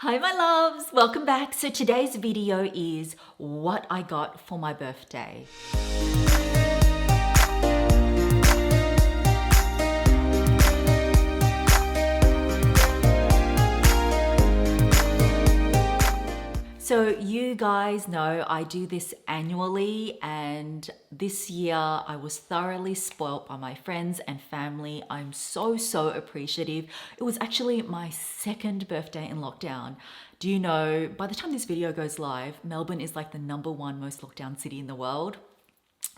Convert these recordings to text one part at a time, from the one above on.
Hi my loves, welcome back. So today's video is what I got for my birthday. So you guys know I do this annually, and this year I was thoroughly spoilt by my friends and family. I'm so appreciative. It was actually my second birthday in lockdown. Do you know, by the time this video goes live, Melbourne is like the #1 most locked down city in the world.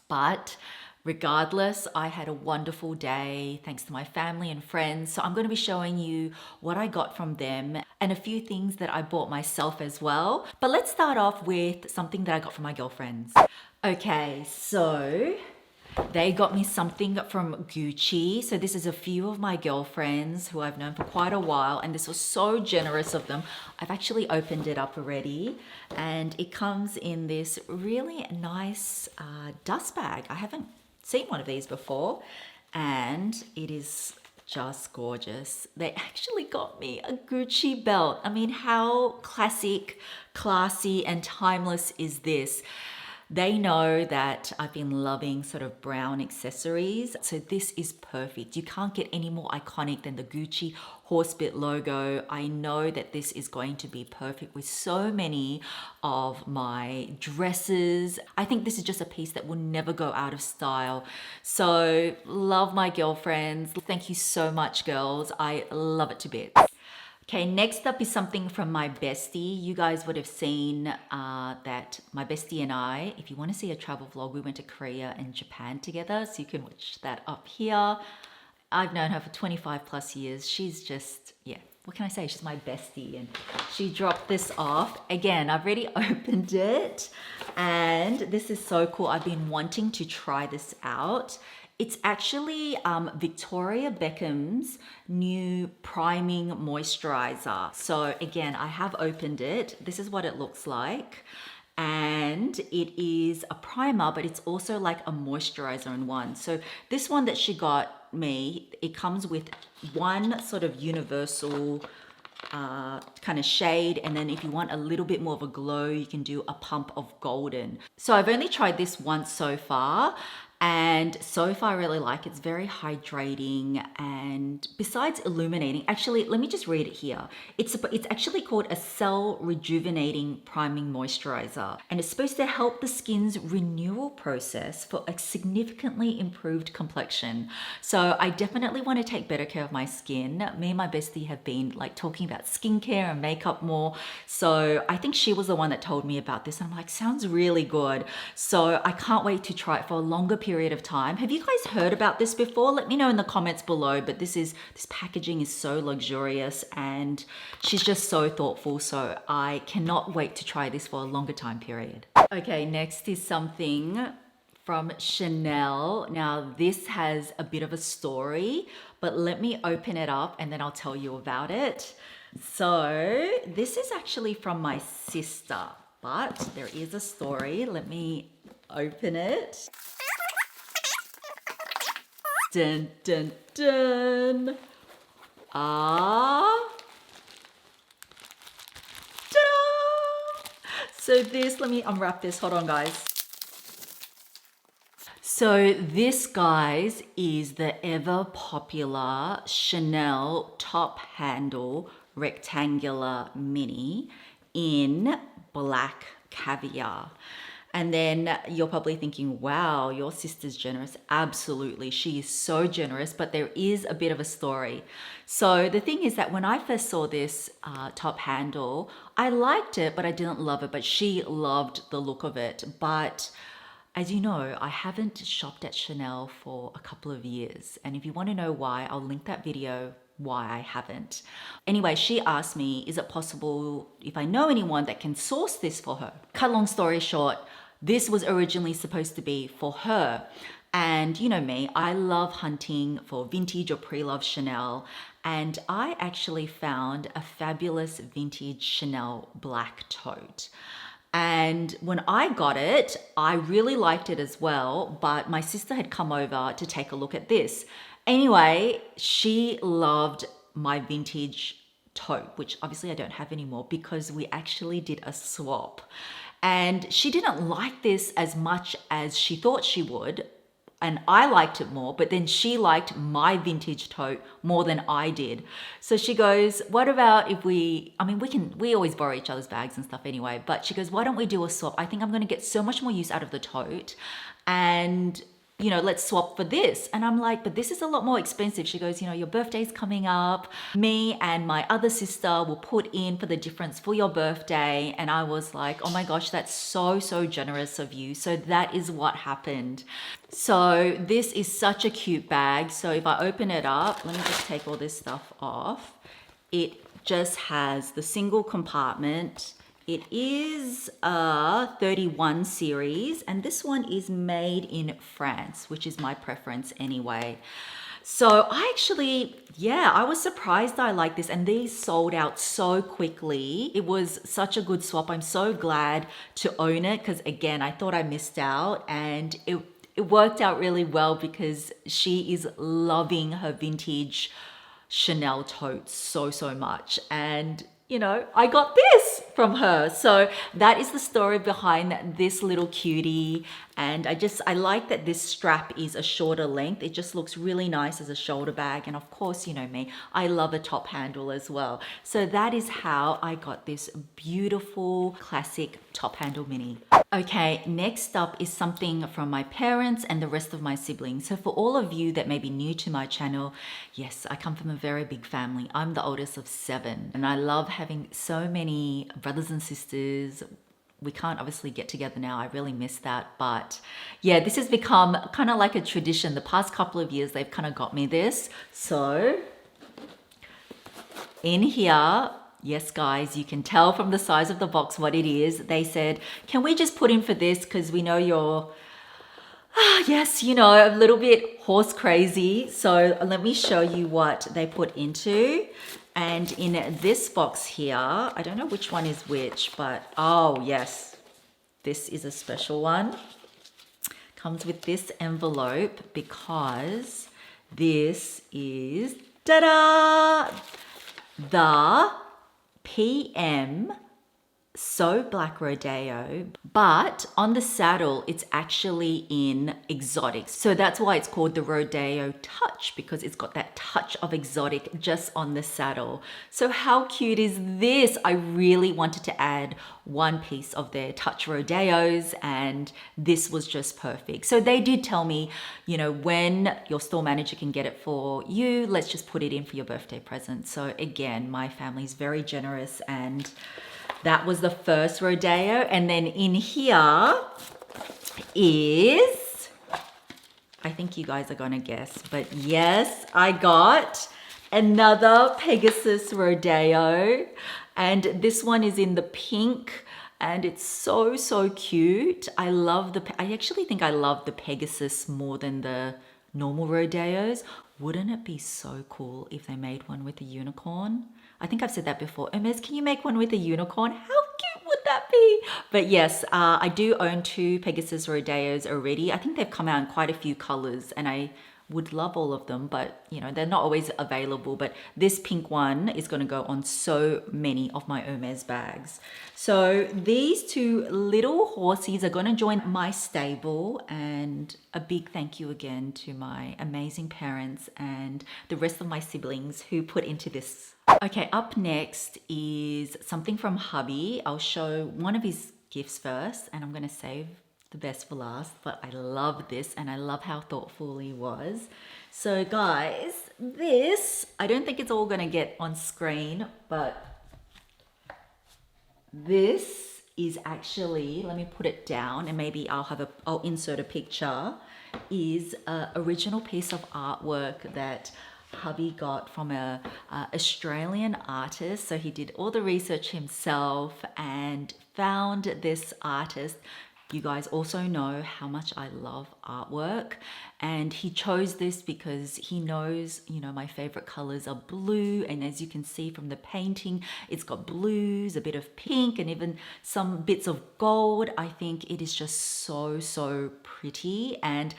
But regardless, I had a wonderful day thanks to my family and friends. So I'm going to be showing you what I got from them and a few things that I bought myself as well. But let's start off with something that I got from my girlfriends. Okay, so they got me something from Gucci. So this is a few of my girlfriends who I've known for quite a while, and this was so generous of them. I've actually opened it up already, and it comes in this really nice dust bag. I haven't seen one of these before, and it is just gorgeous. They actually got me a Gucci belt. I mean, how classic, classy, and timeless is this? They know that I've been loving sort of brown accessories, so this is perfect. You can't get any more iconic than the Gucci horsebit logo. I know that this is going to be perfect with so many of my dresses. I think this is just a piece that will never go out of style. So love my girlfriends. Thank you so much, girls. I love it to bits. Okay, next up is something from my bestie. You guys would have seen that my bestie and I, if you want to see a travel vlog, we went to Korea and Japan together. So you can watch that up here. I've known her for 25 plus years. She's just, yeah, what can I say? She's my bestie. And she dropped this off. Again, I've already opened it. And this is so cool. I've been wanting to try this out. It's actually Victoria Beckham's new priming moisturizer. So again, I have opened it. This is what it looks like. And it is a primer, but it's also like a moisturizer in one. So this one that she got me, it comes with one sort of universal kind of shade, and then if you want a little bit more of a glow, you can do a pump of golden. So I've only tried this once so far, and so far I really like it. It's very hydrating, and besides illuminating, actually let me just read it here. It's actually called a cell rejuvenating priming moisturizer, and it's supposed to help the skin's renewal process for a significantly improved complexion. So I definitely want to take better care of my skin. Me and my bestie have been like talking about skincare and makeup more, so I think she was the one that told me about this, and I'm like, sounds really good. So I can't wait to try it for a longer period of time. Have you guys heard about this before? Let me know in the comments below. But this packaging is so luxurious, and she's just so thoughtful. So I cannot wait to try this for a longer time period. Okay, next is something from Chanel. Now this has a bit of a story, but let me open it up and then I'll tell you about it. So this is actually from my sister, but there is a story. Let me open it. Dun, dun, dun. Ah. Ta-da! So this, let me unwrap this. Hold on, guys. So this, guys, is the ever popular Chanel top handle rectangular mini in black caviar. And then you're probably thinking, wow, your sister's generous. Absolutely, she is so generous, but there is a bit of a story. So the thing is that when I first saw this top handle, I liked it, but I didn't love it, but she loved the look of it. But as you know, I haven't shopped at Chanel for a couple of years. And if you want to know why, I'll link that video why I haven't. Anyway, she asked me, is it possible if I know anyone that can source this for her? Cut long story short, this was originally supposed to be for her. And you know me, I love hunting for vintage or pre-loved Chanel. And I actually found a fabulous vintage Chanel black tote. And when I got it, I really liked it as well, but my sister had come over to take a look at this. Anyway, she loved my vintage tote, which obviously I don't have anymore because we actually did a swap. And she didn't like this as much as she thought she would. And I liked it more, but then she liked my vintage tote more than I did. So she goes, what about if we always borrow each other's bags and stuff anyway, but she goes, why don't we do a swap? I think I'm gonna get so much more use out of the tote, and let's swap for this. And I'm like, but this is a lot more expensive. She goes, your birthday's coming up. Me and my other sister will put in for the difference for your birthday. And I was like, oh my gosh, that's so, so generous of you. So that is what happened. So this is such a cute bag. So if I open it up, let me just take all this stuff off. It just has the single compartment. It is a 31 series, and this one is made in France, which is my preference anyway. So I was surprised I like this, and these sold out so quickly. It was such a good swap. I'm so glad to own it because, again, I thought I missed out, and it worked out really well because she is loving her vintage Chanel totes so, so much. And I got this from her. So that is the story behind this little cutie. And I like that this strap is a shorter length. It just looks really nice as a shoulder bag. And of course, you know me, I love a top handle as well. So that is how I got this beautiful classic top handle mini. Okay, next up is something from my parents and the rest of my siblings. So for all of you that may be new to my channel, yes, I come from a very big family. I'm the oldest of 7, and I love having so many brothers and sisters. We can't obviously get together now. I really miss that. But yeah, this has become kind of like a tradition. The past couple of years, they've kind of got me this. So in here, yes, guys, you can tell from the size of the box what it is. They said, can we just put in for this? Because we know you're, yes, a little bit horse crazy. So let me show you what they put into. And in this box here, I don't know which one is which, but oh yes, this is a special one. Comes with this envelope because this is, ta-da, the PM So Black Rodeo, but on the saddle it's actually in exotic. So that's why it's called the Rodeo Touch, because it's got that touch of exotic just on the saddle. So how cute is this? I really wanted to add one piece of their Touch Rodeos, and this was just perfect. So they did tell me, when your store manager can get it for you, let's just put it in for your birthday present. So again, my family's very generous, and that was the first rodeo. And then in here is, I think you guys are gonna guess, but yes, I got another Pegasus rodeo. And this one is in the pink, and it's so, so cute. I actually think I love the Pegasus more than the normal rodeos. Wouldn't it be so cool if they made one with a unicorn? I think I've said that before. Hermes, can you make one with a unicorn? How cute would that be? But yes, I do own 2 Pegasus Rodeos already. I think they've come out in quite a few colors, and I would love all of them, but they're not always available. But this pink one is going to go on so many of my Hermes bags. So these 2 little horsies are going to join my stable, and a big thank you again to my amazing parents and the rest of my siblings who put into this. Okay, up next is something from hubby. I'll show one of his gifts first, and I'm going to save the best for last, but I love this, and I love how thoughtful he was. So guys, this, I don't think it's all going to get on screen, but this is actually, let me put it down and maybe I'll insert a picture, is an original piece of artwork that hubby got from a Australian artist. So he did all the research himself and found this artist. You guys also know how much I love artwork, and he chose this because he knows, my favorite colors are blue, and as you can see from the painting, it's got blues, a bit of pink, and even some bits of gold. I think it is just so, so pretty, and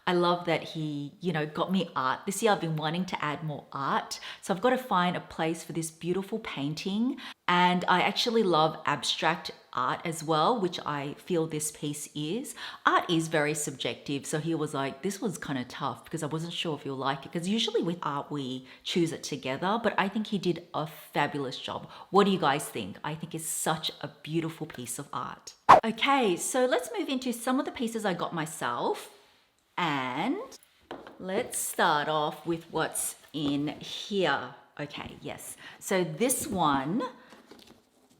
I love that he, got me art. This year I've been wanting to add more art. So I've got to find a place for this beautiful painting. And I actually love abstract art as well, which I feel this piece is. Art is very subjective. So he was like, this was kind of tough because I wasn't sure if you'll like it. Because usually with art, we choose it together. But I think he did a fabulous job. What do you guys think? I think it's such a beautiful piece of art. Okay, so let's move into some of the pieces I got myself. And let's start off with what's in here. Okay, yes. So this one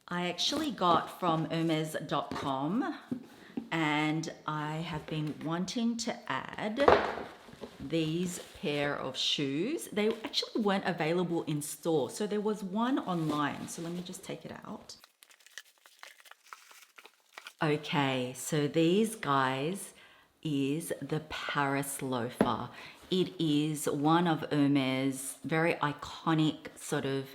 I actually got from hermes.com, and I have been wanting to add these pair of shoes. They actually weren't available in store, so there was one online. So let me just take it out. Okay, so these guys is the Paris loafer. It is one of Hermes' very iconic sort of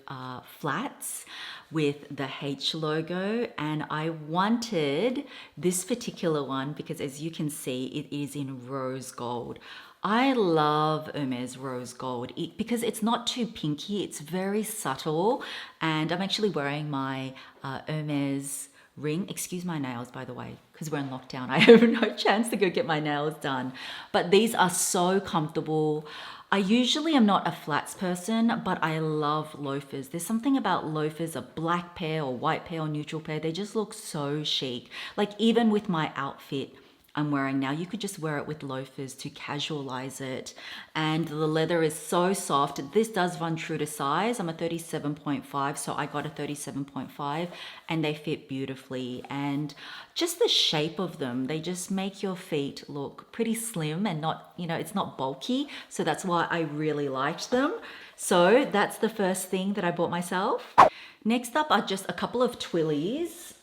flats with the H logo, and I wanted this particular one because, as you can see, it is in rose gold. I love Hermes rose gold because it's not too pinky, it's very subtle, and I'm actually wearing my Hermes ring. Excuse my nails, by the way, because we're in lockdown. I have no chance to go get my nails done. But these are so comfortable. I usually am not a flats person, but I love loafers. There's something about loafers, a black pair or white pair or neutral pair. They just look so chic. Like even with my outfit I'm wearing now, you could just wear it with loafers to casualize it. And the leather is so soft. This does run true to size. I'm a 37.5, so I got a 37.5, and they fit beautifully. And just the shape of them, they just make your feet look pretty slim and not, it's not bulky. So that's why I really liked them. So that's the first thing that I bought myself. Next up are just a couple of twillies,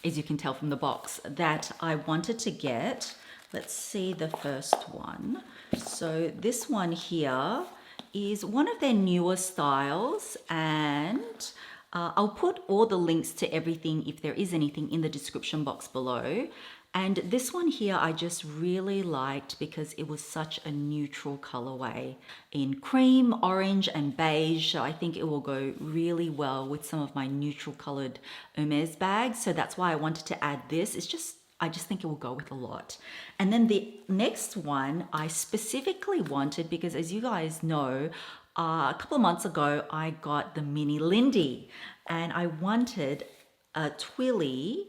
as you can tell from the box, that I wanted to get. Let's see the first one. So this one here is one of their newer styles, and I'll put all the links to everything, if there is anything, in the description box below. And this one here I just really liked because it was such a neutral colorway in cream, orange and beige. So I think it will go really well with some of my neutral colored Hermes bags. So that's why I wanted to add this. I just think it will go with a lot. And then the next one I specifically wanted because, as you guys know, a couple of months ago I got the mini Lindy, and I wanted a twilly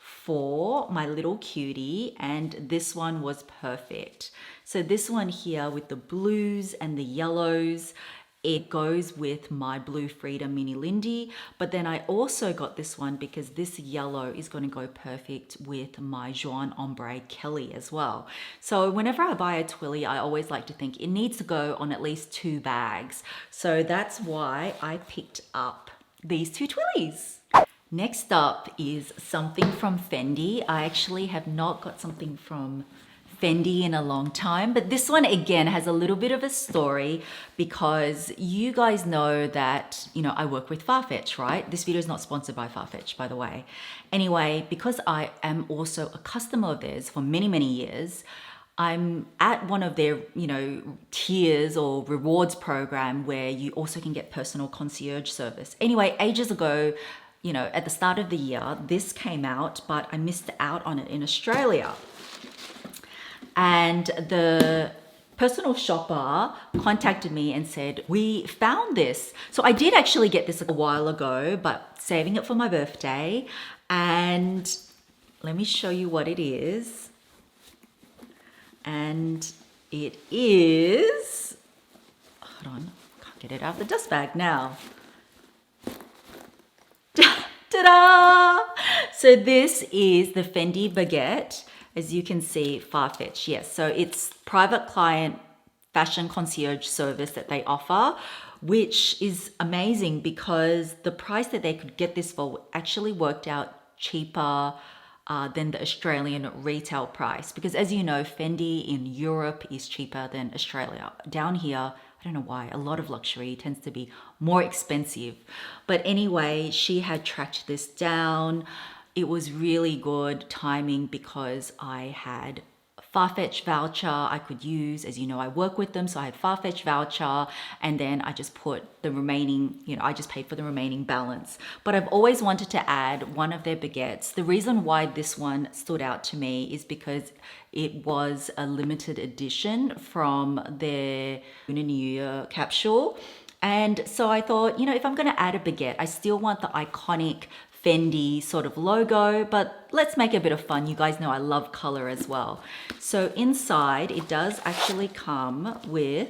for my little cutie, and this one was perfect. So this one here with the blues and the yellows, it goes with my Blue Freedom Mini Lindy, but then I also got this one because this yellow is going to go perfect with my Jaune Ombre Kelly as well. So whenever I buy a twilly, I always like to think it needs to go on at least 2 bags. So that's why I picked up these 2 twillies. Next up is something from Fendi. I actually have not got something from Fendi in a long time, but this one again has a little bit of a story because you guys know that, I work with Farfetch, right? This video is not sponsored by Farfetch, by the way. Anyway, because I am also a customer of theirs for many, many years, I'm at one of their, tiers or rewards program where you also can get personal concierge service. Anyway, ages ago, at the start of the year, this came out, but I missed out on it in Australia. And the personal shopper contacted me and said, we found this. So I did actually get this a while ago, but saving it for my birthday. And let me show you what it is. And it is, hold on, can't get it out of the dust bag now. Ta-da! So this is the Fendi Baguette. As you can see, Farfetch, yes. So it's private client fashion concierge service that they offer, which is amazing because the price that they could get this for actually worked out cheaper than the Australian retail price. Because as you know, Fendi in Europe is cheaper than Australia. Down here, I don't know why, a lot of luxury tends to be more expensive. But anyway, she had tracked this down. It was really good timing because I had Farfetch voucher I could use. As you know, I work with them, so I had Farfetch voucher, and then I just put the remaining, I just paid for the remaining balance. But I've always wanted to add one of their baguettes. The reason why this one stood out to me is because it was a limited edition from their Lunar New Year capsule. And so I thought, if I'm going to add a baguette, I still want the iconic Fendi sort of logo, but let's make a bit of fun. You guys know I love color as well. So inside it does actually come with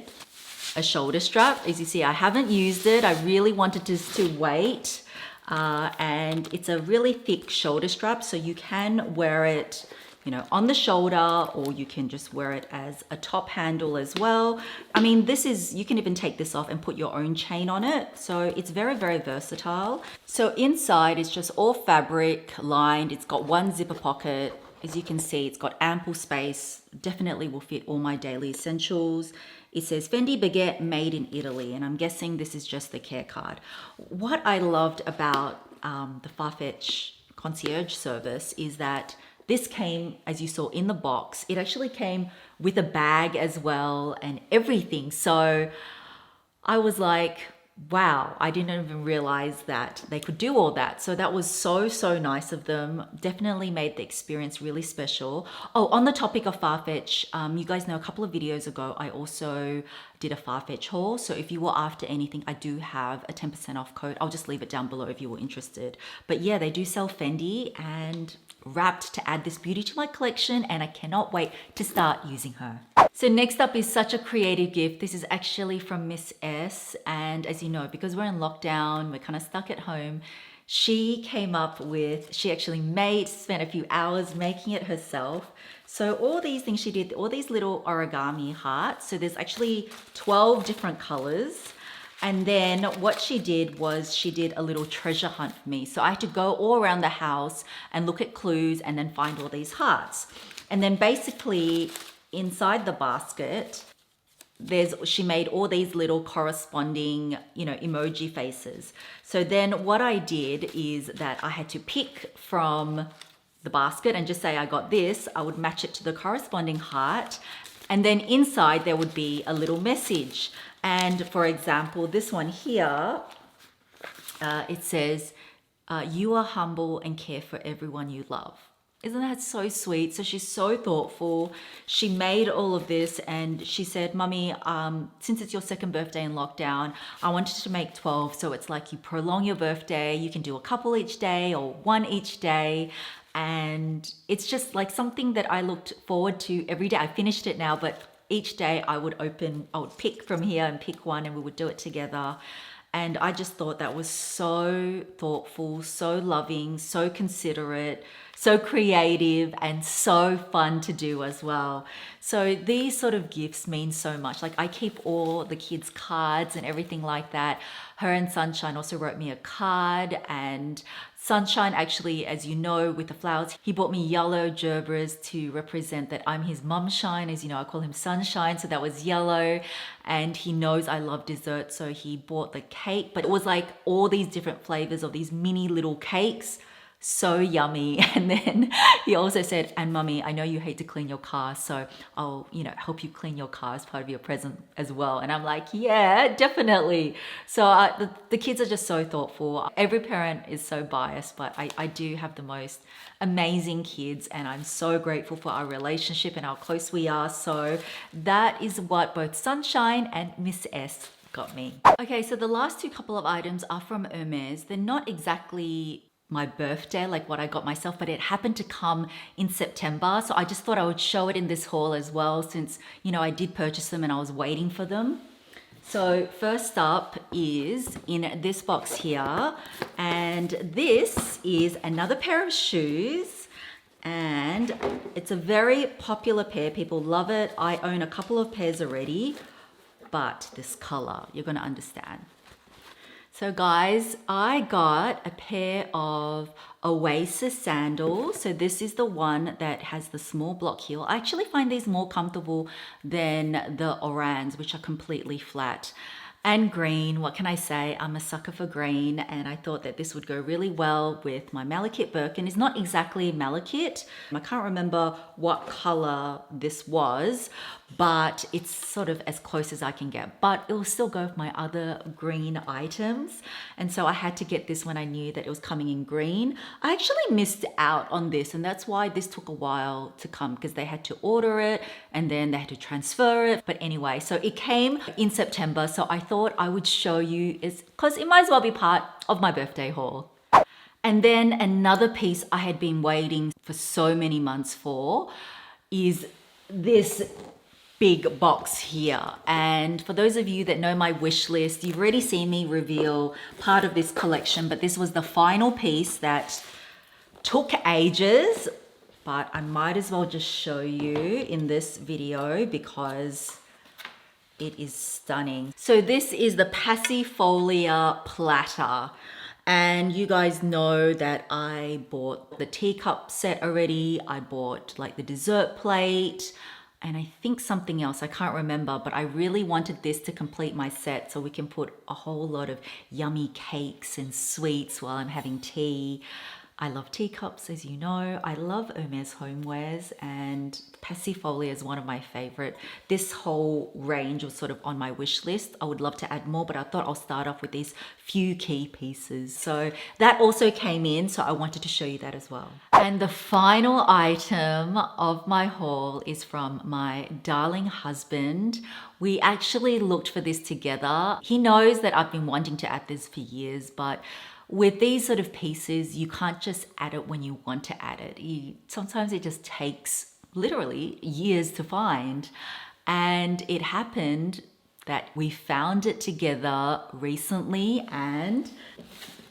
a shoulder strap. As you see, I haven't used it. I really wanted to wait. And it's a really thick shoulder strap, so you can wear it on the shoulder, or you can just wear it as a top handle as well. I mean, you can even take this off and put your own chain on it. So it's very, very versatile. So inside it's just all fabric lined. It's got one zipper pocket. As you can see, it's got ample space. Definitely will fit all my daily essentials. It says Fendi Baguette made in Italy, and I'm guessing this is just the care card. What I loved about the Farfetch concierge service is that this came, as you saw in the box, it actually came with a bag as well and everything. So I was like, wow, I didn't even realize that they could do all that. So that was so, so nice of them. Definitely made the experience really special. Oh, on the topic of Farfetch, you guys know a couple of videos ago, I also did a Farfetch haul. So if you were after anything, I do have a 10% off code. I'll just leave it down below if you were interested. But yeah, they do sell Fendi, and wrapped to add this beauty to my collection, and I cannot wait to start using her. So next up is such a creative gift. This is actually from Miss S, and as you know, because we're in lockdown, we're kind of stuck at home, she actually spent a few hours making it herself. So all these things she did, all these little origami hearts. So there's actually 12 different colors. And then what she did was she did a little treasure hunt for me. So I had to go all around the house and look at clues and then find all these hearts. And then basically inside the basket, she made all these little corresponding, emoji faces. So then what I did is that I had to pick from the basket and just say I got this. I would match it to the corresponding heart. And then inside there would be a little message. And for example, this one here, it says, you are humble and care for everyone you love. Isn't that so sweet? So she's so thoughtful. She made all of this, and she said, Mummy, since it's your second birthday in lockdown, I wanted to make 12. So it's like you prolong your birthday. You can do a couple each day or one each day. And it's just like something that I looked forward to every day. I finished it now, but each day I would pick from here and pick one, and we would do it together. And I just thought that was so thoughtful, so loving, so considerate, so creative, and so fun to do as well. So these sort of gifts mean so much. Like I keep all the kids' cards and everything like that. Her and Sunshine also wrote me a card, and Sunshine actually, as you know, with the flowers, he bought me yellow gerbers to represent that I'm his mum shine. As you know, I call him Sunshine, so that was yellow. And he knows I love dessert, so he bought the cake, but it was like all these different flavors of these mini little cakes. So yummy. And then he also said, and Mummy, I know you hate to clean your car, so I'll, help you clean your car as part of your present as well. And I'm like, yeah, definitely. So the kids are just so thoughtful. Every parent is so biased, but I do have the most amazing kids, and I'm so grateful for our relationship and how close we are. So that is what both Sunshine and Miss S got me. Okay, so the last two couple of items are from Hermes. They're not exactly my birthday, like what I got myself, but it happened to come in September. So I just thought I would show it in this haul as well, since, I did purchase them and I was waiting for them. So first up is in this box here, and this is another pair of shoes, and it's a very popular pair. People love it. I own a couple of pairs already, but this color, you're gonna understand. So guys, I got a pair of Oasis sandals. So this is the one that has the small block heel. I actually find these more comfortable than the Orans, which are completely flat. And green, what can I say? I'm a sucker for green, and I thought that this would go really well with my malachite Birkin. It's not exactly malachite. I can't remember what color this was, but it's sort of as close as I can get. But it will still go with my other green items. And so I had to get this when I knew that it was coming in green. I actually missed out on this, and that's why this took a while to come, because they had to order it and then they had to transfer it. But anyway, so it came in September, so I thought I would show you, because it might as well be part of my birthday haul. And then another piece I had been waiting for so many months for is this big box here. And for those of you that know my wish list, you've already seen me reveal part of this collection, but this was the final piece that took ages, but I might as well just show you in this video because it is stunning. So this is the Passifolia platter. And you guys know that I bought the teacup set already. I bought like the dessert plate and I think something else, I can't remember, but I really wanted this to complete my set so we can put a whole lot of yummy cakes and sweets while I'm having tea. I love teacups, as you know. I love Hermes homewares, and Passifolia is one of my favorite. This whole range was sort of on my wish list. I would love to add more, but I thought I'll start off with these few key pieces. So that also came in, so I wanted to show you that as well. And the final item of my haul is from my darling husband. We actually looked for this together. He knows that I've been wanting to add this for years, but with these sort of pieces, you can't just add it when you want to add it. Sometimes it just takes literally years to find. And it happened that we found it together recently, and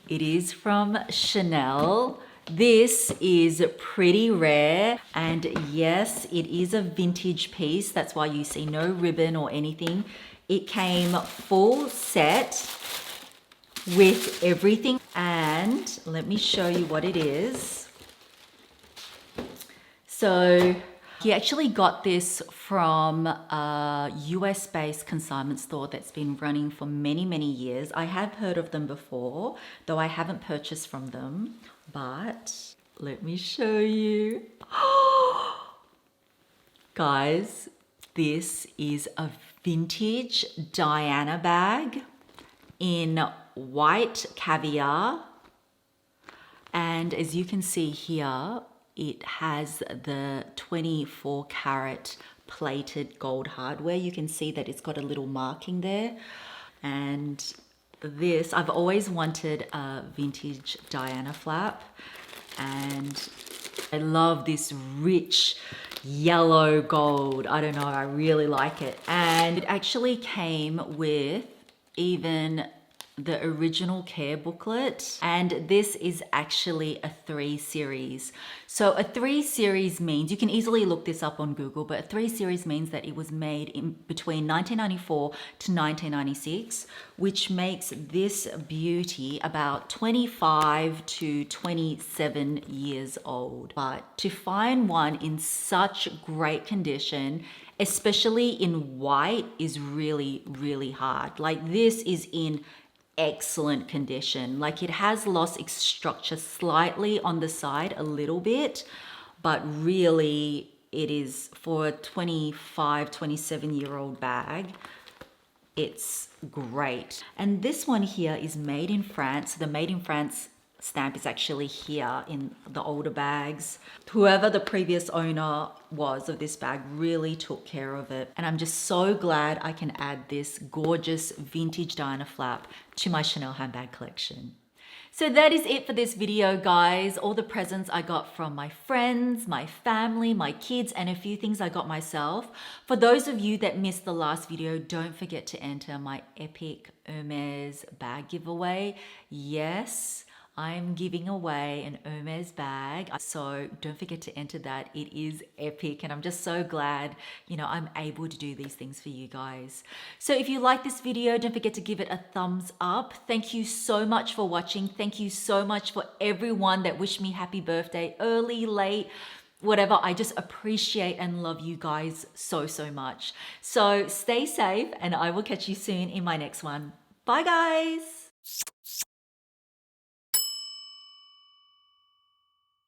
it is from Chanel. This is pretty rare, and yes, it is a vintage piece. That's why you see no ribbon or anything. It came full set with everything, and let me show you what it is. So he actually got this from a US-based consignment store that's been running for many, many years. I have heard of them before, though I haven't purchased from them, but let me show you. Guys, this is a vintage Diana bag in white caviar, and as you can see here, it has the 24 karat plated gold hardware. You can see that it's got a little marking there. And this, I've always wanted a vintage Diana flap, and I love this rich yellow gold. I don't know, I really like it. And it actually came with even the original care booklet, and this is actually a 3 series. So a 3 series means, you can easily look this up on Google, but a 3 series means that it was made in between 1994 to 1996, which makes this beauty about 25 to 27 years old. But to find one in such great condition, especially in white, is really, really hard. Like, this is in excellent condition. Like, it has lost its structure slightly on the side a little bit, but really it is, for a 25, 27-year-old bag, it's great. And this one here is made in France. The made in France stamp is actually here in the older bags. Whoever the previous owner was of this bag really took care of it. And I'm just so glad I can add this gorgeous vintage Diana flap to my Chanel handbag collection. So that is it for this video, guys. All the presents I got from my friends, my family, my kids, and a few things I got myself. For those of you that missed the last video, don't forget to enter my EPIC Hermes bag giveaway. Yes, I'm giving away an Hermes bag, so don't forget to enter that. It is epic, and I'm just so glad, you know, I'm able to do these things for you guys. So if you like this video, don't forget to give it a thumbs up. Thank you so much for watching. Thank you so much for everyone that wished me happy birthday, early, late. whatever. I just appreciate and love you guys so, so much. So stay safe and I will catch you soon in my next one. Bye guys.